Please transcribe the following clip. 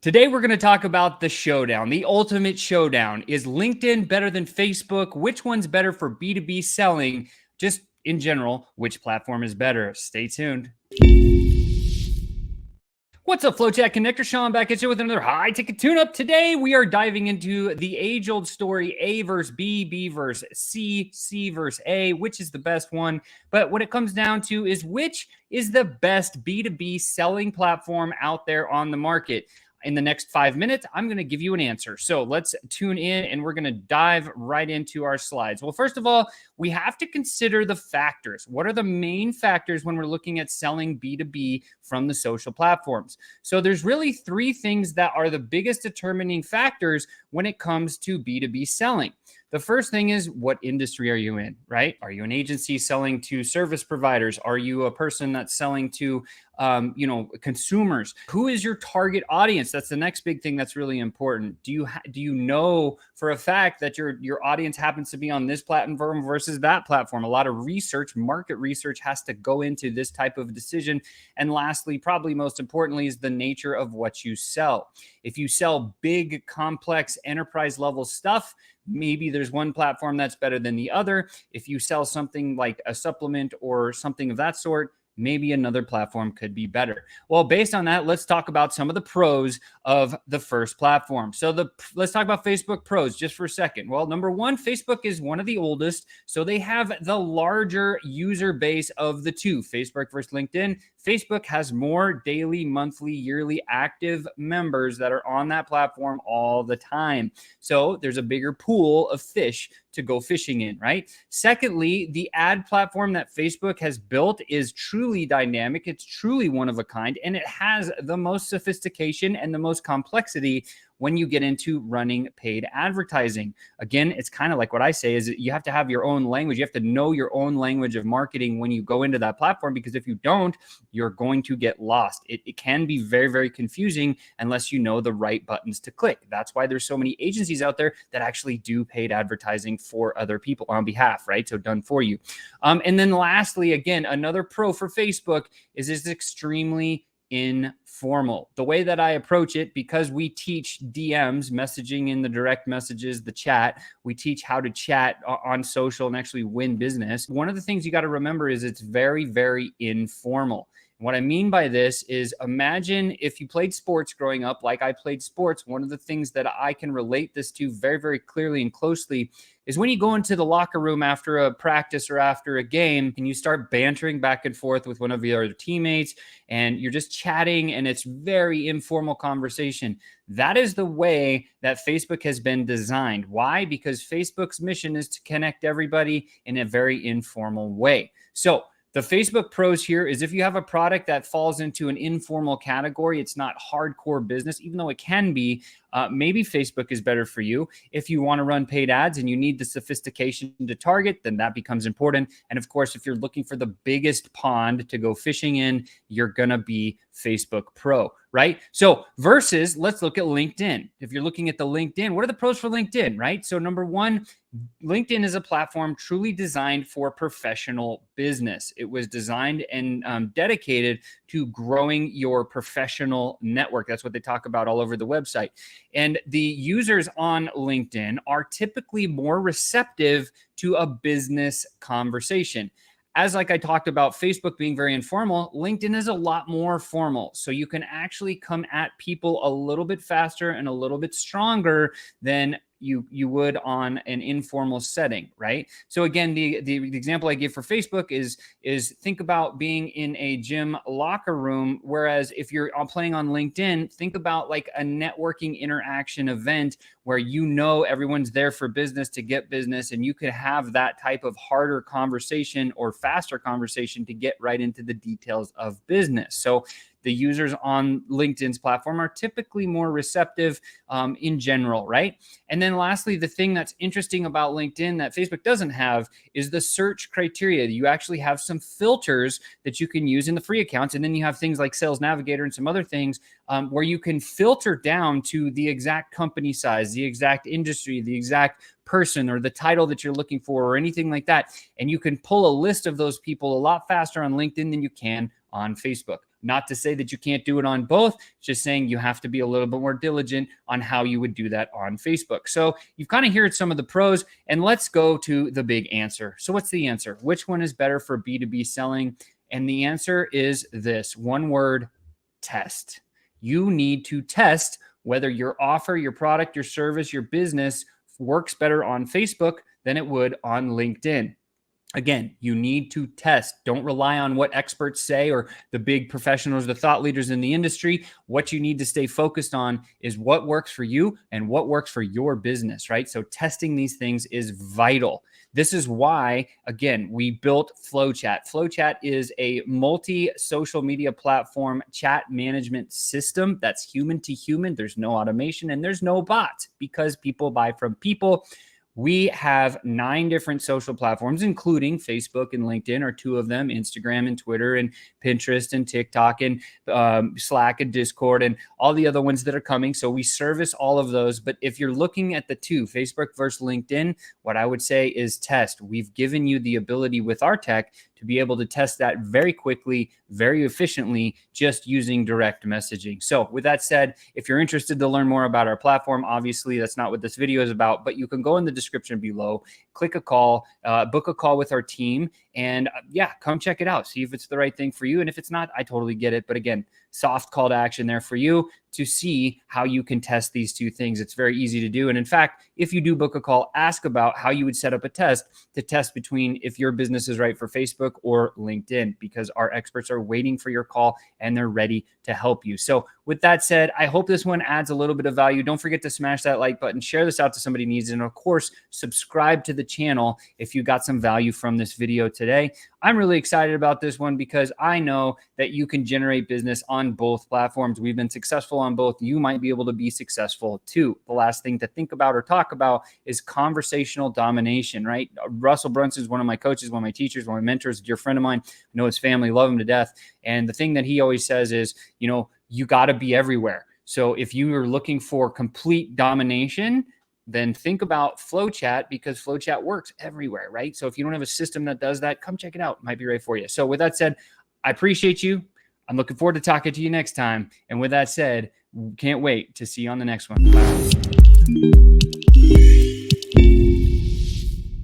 Today, we're going to talk about the showdown, the ultimate showdown. Is LinkedIn better than Facebook? Which one's better for B2B selling? Just in general, which platform is better? Stay tuned. What's up, FlowChat Connector? Sean back at you with another high-ticket tune-up. Today, we are diving into the age-old story, A versus B, B versus C, C versus A, which is the best one. But what it comes down to is which is the best B2B selling platform out there on the market. In the next 5 minutes, I'm going to give you an answer. So let's tune in and we're going to dive right into our slides. Well, first of all, we have to consider the factors. What are the main factors when we're looking at selling B2B from the social platforms? So there's really three things that are the biggest determining factors when it comes to B2B selling. The first thing is, what industry are you in, right? Are you an agency selling to service providers? Are you a person that's selling to consumers? Who is your target audience? That's the next big thing that's really important. Do you know for a fact that your audience happens to be on this platform versus that platform? A lot of research, market research, has to go into this type of decision. And lastly, probably most importantly, is the nature of what you sell. If you sell big, complex, enterprise level stuff, maybe there's one platform that's better than the other. If you sell something like a supplement or something of that sort, maybe another platform could be better. Well, based on that, let's talk about some of the pros of the first platform. So let's talk about Facebook pros just for a second. Well, number one, Facebook is one of the oldest, so they have the larger user base of the two, Facebook versus LinkedIn. Facebook has more daily, monthly, yearly active members that are on that platform all the time. So there's a bigger pool of fish to go fishing in, right? Secondly, the ad platform that Facebook has built is truly dynamic. It's truly one of a kind, and it has the most sophistication and the most complexity when you get into running paid advertising. Again, it's kind of like what I say is you have to have your own language. You have to know your own language of marketing when you go into that platform, because if you don't, you're going to get lost. It can be very, very confusing unless you know the right buttons to click. That's why there's so many agencies out there that actually do paid advertising for other people on behalf, right? So done for you. And then lastly, again, another pro for Facebook is it's extremely informal. The way that I approach it, because we teach DMs, messaging in the direct messages, the chat, we teach how to chat on social and actually win business. One of the things you got to remember is it's very, very informal. What I mean by this is, imagine if you played sports growing up, like I played sports. One of the things that I can relate this to very, very clearly and closely is when you go into the locker room after a practice or after a game and you start bantering back and forth with one of your other teammates and you're just chatting and it's very informal conversation. That is the way that Facebook has been designed. Why? Because Facebook's mission is to connect everybody in a very informal way. So the Facebook pros here is if you have a product that falls into an informal category, it's not hardcore business, even though it can be, maybe Facebook is better for you. If you want to run paid ads and you need the sophistication to target, then that becomes important. And of course, if you're looking for the biggest pond to go fishing in, you're going to be Facebook Pro, right? So versus, let's look at LinkedIn. If you're looking at the LinkedIn, what are the pros for LinkedIn, right? So number one, LinkedIn is a platform truly designed for professional business. It was designed and dedicated to growing your professional network. That's what they talk about all over the website. And the users on LinkedIn are typically more receptive to a business conversation. As like I talked about Facebook being very informal, LinkedIn is a lot more formal. So you can actually come at people a little bit faster and a little bit stronger than you would on an informal setting, right? So again, the example I give for Facebook is think about being in a gym locker room, whereas if you're playing on LinkedIn, think about like a networking interaction event where you know everyone's there for business to get business, and you could have that type of harder conversation or faster conversation to get right into the details of business. So the users on LinkedIn's platform are typically more receptive in general, right? And then lastly, the thing that's interesting about LinkedIn that Facebook doesn't have is the search criteria. You actually have some filters that you can use in the free accounts. And then you have things like Sales Navigator and some other things where you can filter down to the exact company size, the exact industry, the exact person or the title that you're looking for or anything like that. And you can pull a list of those people a lot faster on LinkedIn than you can on Facebook. Not to say that you can't do it on both, just saying you have to be a little bit more diligent on how you would do that on Facebook. So you've kind of heard some of the pros, and let's go to the big answer. So what's the answer? Which one is better for B2B selling? And the answer is this one word: test. You need to test whether your offer, your product, your service, your business works better on Facebook than it would on LinkedIn. Again, you need to test. Don't rely on what experts say or the big professionals, the thought leaders in the industry. What you need to stay focused on is what works for you and what works for your business, right? So testing these things is vital. This is why, again, we built FlowChat. FlowChat is a multi-social media platform chat management system that's human to human. There's no automation and there's no bots, because people buy from people. We have 9 different social platforms, including Facebook and LinkedIn are 2 of them, Instagram and Twitter and Pinterest and TikTok and Slack and Discord and all the other ones that are coming. So we service all of those. But if you're looking at the 2, Facebook versus LinkedIn, what I would say is test. We've given you the ability with our tech to be able to test that very quickly, very efficiently, just using direct messaging. So with that said, if you're interested to learn more about our platform, obviously that's not what this video is about, but you can go in the description below, click a call, book a call with our team, and yeah, come check it out. See if it's the right thing for you. And if it's not, I totally get it. But again, soft call to action there for you to see how you can test these 2 things. It's very easy to do. And in fact, if you do book a call, ask about how you would set up a test to test between if your business is right for Facebook or LinkedIn, because our experts are waiting for your call and they're ready to help you. So with that said, I hope this one adds a little bit of value. Don't forget to smash that like button, share this out to somebody who needs it, and of course, subscribe to the channel if you got some value from this video today. I'm really excited about this one because I know that you can generate business on both platforms. We've been successful on both. You might be able to be successful too. The last thing to think about or talk about is conversational domination, right? Russell Brunson is one of my coaches, one of my teachers, one of my mentors, a dear friend of mine. I know his family, love him to death. And the thing that he always says is, you know, you got to be everywhere. So if you are looking for complete domination, then think about FlowChat, because FlowChat works everywhere, right? So if you don't have a system that does that, come check it out. It might be right for you. So with that said, I appreciate you. I'm looking forward to talking to you next time. And with that said, can't wait to see you on the next one. Bye.